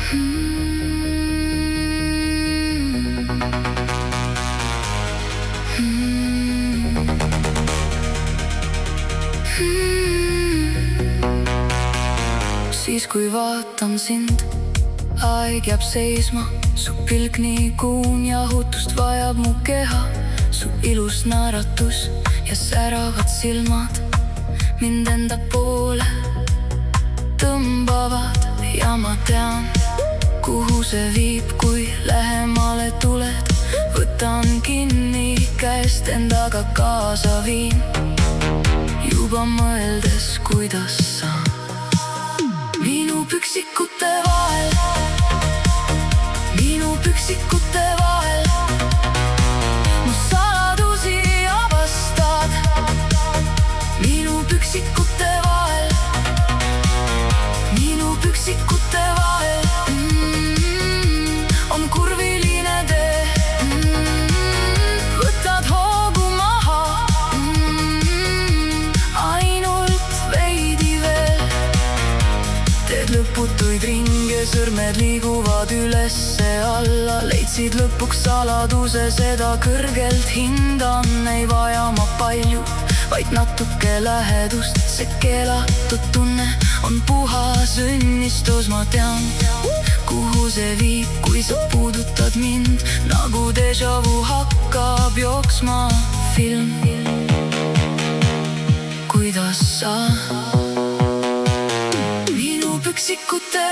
Siis kui vaatan sind, aeg jääb seisma. Su pilk nii kuum, jahutust vajab mu keha. Su ilus naeratus ja säravad silmad mind enda poole tõmbavad. Ja ma tean, kuhu see viib, kui lähemale tuled. Võtan kinni käest, endaga kaasa viin. Juba mõeldes, kuidas sa minu püksikute vahel, minu püksikute vahel mu saladusi avastad. Minu püksikute vahel, minu püksikute vahel on kurviline tee. Võtad hoogu maha, ainult veidi veel. Teed lõputuid ringe, sõrmed liiguvad ülesse alla. Leidsid lõpuks saladuse, seda kõrgelt hindan. Ei vaja ma palju, vaid natuke lähedust. See keelatud tunne on puhas õnnistus. Ma tean, kuhu see viib, kui sa puudutad mind. Nagu déjà vu hakkab jooksma film. Kuidas sa minu püksikute